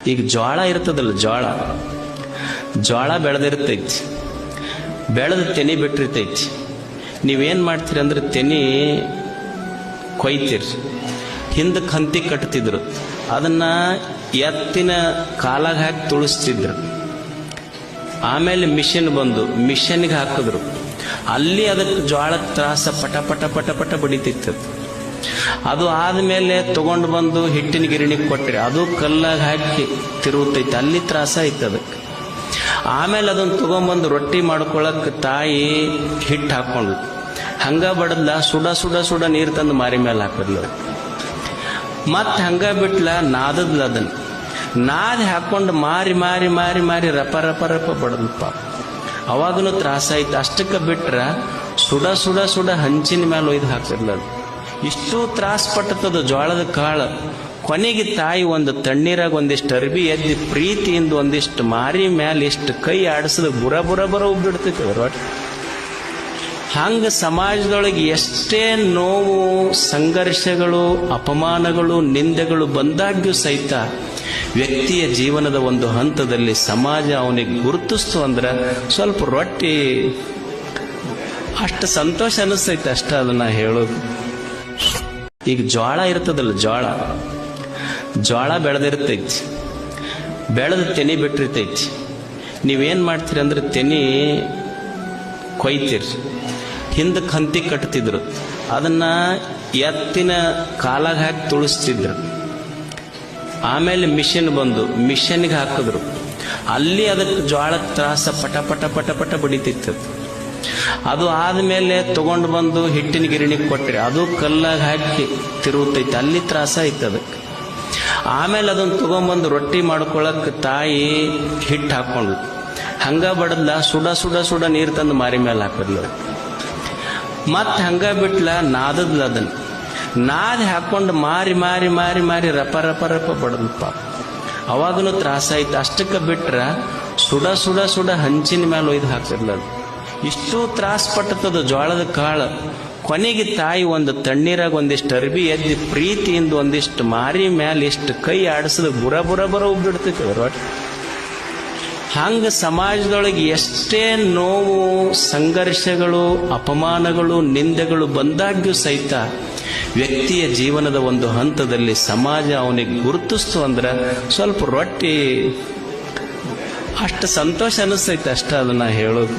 ಈಗ ಜೋಳ ಇರ್ತದಲ್ಲ, ಜೋಳ ಬೆಳೆದಿರ್ತೈತಿ. ಬೆಳೆದ ತೆನಿ ಬಿಟ್ಟಿರ್ತೈತಿ. ನೀವೇನ್ ಮಾಡ್ತೀರಿ ಅಂದ್ರೆ ತೆನಿ ಕೊಯ್ತೀರಿ. ಹಿಂದಕ್ಕೆ ಹಂತಿ ಕಟ್ತಿದ್ರು, ಅದನ್ನ ಎತ್ತಿನ ಕಾಲಾಗ ಹಾಕಿ ತುಳಿಸ್ತಿದ್ರು. ಆಮೇಲೆ ಮಿಷಿನ್ ಬಂದು ಮಿಷನ್ಗೆ ಹಾಕಿದ್ರು. ಅಲ್ಲಿ ಅದಕ್ಕೆ ಜೋಳದ ತ್ರಾಸ ಪಟ ಪಟ ಪಟ ಪಟ ಬಡಿತಿತ್ತು. ಅದು ಆದ್ಮೇಲೆ ತಗೊಂಡು ಬಂದು ಹಿಟ್ಟಿನ ಗಿರಣಿಗೆ ಕೊಟ್ರಿ, ಅದು ಕಲ್ಲಾಗ ಹಾಕಿ ತಿರುಗುತ್ತೈತಿ, ಅಲ್ಲಿ ತ್ರಾಸ ಐತೆ ಅದಕ್ಕೆ. ಆಮೇಲೆ ಅದನ್ನ ತಗೊಂಡ್ಬಂದು ರೊಟ್ಟಿ ಮಾಡ್ಕೊಳಕ್ ತಾಯಿ ಹಿಟ್ಟು ಹಾಕೊಂಡು ಹಂಗ ಬಡದ್ಲ, ಸುಡ ಸುಡ ಸುಡ ನೀರು ತಂದು ಮಾರಿ ಮೇಲೆ ಹಾಕಿದ್ಲ. ಮತ್ತೆ ಹಂಗ ಬಿಟ್ಲ, ನಾದದ್ಲ. ಅದನ್ನ ನಾದಿ ಹಾಕೊಂಡು ಮಾರಿ ಮಾರಿ ಮಾರಿ ಮಾರಿ ರಪ ರಪ ರಪ ಬಡದಲ್ಪ. ಅವಾಗನು ತ್ರಾಸ ಐತೆ. ಅಷ್ಟಕ್ಕೆ ಬಿಟ್ರ ಸುಡ ಸುಡ ಸುಡ ಹಂಚಿನ ಮೇಲೆ ಒಯ್ದು ಹಾಕಿರ್ಲ. ಇಷ್ಟು ತ್ರಾಸ ಪಟ್ಟತದ ಜೋಳದ ಕಾಳು. ಕೊನೆಗೆ ತಾಯಿ ಒಂದು ತಣ್ಣೀರಾಗ ಒಂದಿಷ್ಟು ಅರ್ಬಿ ಎದ್ದಿ ಪ್ರೀತಿಯಿಂದ ಒಂದಿಷ್ಟು ಮಾರಿ ಮ್ಯಾಲ ಇಷ್ಟು ಕೈ ಆಡಿಸಿದ ಬುರ ಬುರ ಬರ ಉಬ್ಬಿಡ್ತೈತಿ ರೊಟ್ಟಿ. ಹಂಗ ಸಮಾಜದೊಳಗೆ ಎಷ್ಟೇ ನೋವು, ಸಂಘರ್ಷಗಳು, ಅಪಮಾನಗಳು, ನಿಂದೆಗಳು ಬಂದಾಗ್ಯೂ ಸಹಿತ ವ್ಯಕ್ತಿಯ ಜೀವನದ ಒಂದು ಹಂತದಲ್ಲಿ ಸಮಾಜ ಅವನಿಗೆ ಗುರುತಿಸ್ತು ಅಂದ್ರೆ ಸ್ವಲ್ಪ ರೊಟ್ಟಿ ಅಷ್ಟು ಸಂತೋಷ ಅನಿಸ್ತೈತೆ ಅಷ್ಟ. ಅದನ್ನ ಹೇಳೋದು. ಈಗ ಜೋಳ ಇರ್ತದಲ್ಲ, ಜೋಳ ಬೆಳೆದಿರ್ತೈತಿ. ಬೆಳೆದ ತೆನಿ ಬಿಟ್ಟಿರ್ತೈತಿ. ನೀವೇನ್ ಮಾಡ್ತೀರಿ ಅಂದ್ರೆ ತೆನಿ ಕೊಯ್ತೀರಿ. ಹಿಂದಕ್ಕೆ ಹಂತಿ ಕಟ್ತಿದ್ರು, ಅದನ್ನ ಎತ್ತಿನ ಕಾಲಾಗ ಹಾಕಿ ತುಳಿಸ್ತಿದ್ರು. ಆಮೇಲೆ ಮಿಷಿನ್ ಬಂದು ಮಿಷನ್ಗೆ ಹಾಕಿದ್ರು. ಅಲ್ಲಿ ಅದಕ್ಕೆ ಜೋಳದ ತ್ರಾಸ ಪಟ ಪಟ ಪಟ ಪಟ ಬಡಿತಿತ್ತು. ಅದು ಆದ್ಮೇಲೆ ತಗೊಂಡು ಬಂದು ಹಿಟ್ಟಿನ ಗಿರಣಿಗೆ ಕೊಟ್ರಿ, ಅದು ಕಲ್ಲಾಗ ಹಾಕಿ ತಿರುಗುತ್ತೈತಿ, ಅಲ್ಲಿ ತ್ರಾಸ ಐತೆ ಅದಕ್ಕೆ. ಆಮೇಲೆ ಅದನ್ನ ತಗೊಂಡ್ಬಂದು ರೊಟ್ಟಿ ಮಾಡ್ಕೊಳಕ್ ತಾಯಿ ಹಿಟ್ಟು ಹಾಕೊಂಡು ಹಂಗ ಬಡದ್ಲ, ಸುಡ ಸುಡ ಸುಡ ನೀರು ತಂದು ಮಾರಿ ಮೇಲೆ ಹಾಕಿದ್ಲ. ಮತ್ತೆ ಹಂಗ ಬಿಟ್ಲ, ನಾದದ್ಲ. ಅದನ್ನ ನಾದಿ ಹಾಕೊಂಡು ಮಾರಿ ಮಾರಿ ಮಾರಿ ಮಾರಿ ರಪ ರಪ ರಪ ಬಡದಲ್ಪ. ಅವಾಗನು ತ್ರಾಸ ಐತೆ. ಅಷ್ಟಕ್ಕೆ ಬಿಟ್ರ ಸುಡ ಸುಡ ಸುಡ ಹಂಚಿನ ಮೇಲೆ ಒಯ್ದು ಹಾಕಿರ್ಲ. ಇಷ್ಟು ತ್ರಾಸ ಪಟ್ಟತದ ಜೋಳದ ಕಾಳು. ಕೊನೆಗೆ ತಾಯಿ ಒಂದು ತಣ್ಣೀರಾಗ ಒಂದಿಷ್ಟು ಅರ್ಬಿ ಎದ್ದಿ ಪ್ರೀತಿಯಿಂದ ಒಂದಿಷ್ಟು ಮಾರಿ ಮ್ಯಾಲ ಇಷ್ಟು ಕೈ ಆಡಿಸಿದ ಬುರ ಬುರ ಬರ ಉಬ್ಬಿಡ್ತೈತಿ ರೊಟ್ಟಿ. ಹಂಗ ಸಮಾಜದೊಳಗೆ ಎಷ್ಟೇ ನೋವು, ಸಂಘರ್ಷಗಳು, ಅಪಮಾನಗಳು, ನಿಂದೆಗಳು ಬಂದಾಗ್ಯೂ ಸಹಿತ ವ್ಯಕ್ತಿಯ ಜೀವನದ ಒಂದು ಹಂತದಲ್ಲಿ ಸಮಾಜ ಅವನಿಗೆ ಗುರುತಿಸ್ತು ಅಂದ್ರೆ ಸ್ವಲ್ಪ ರೊಟ್ಟಿ ಅಷ್ಟು ಸಂತೋಷ ಅನಿಸ್ತೈತೆ ಅಷ್ಟ. ಅದನ್ನ ಹೇಳೋದು.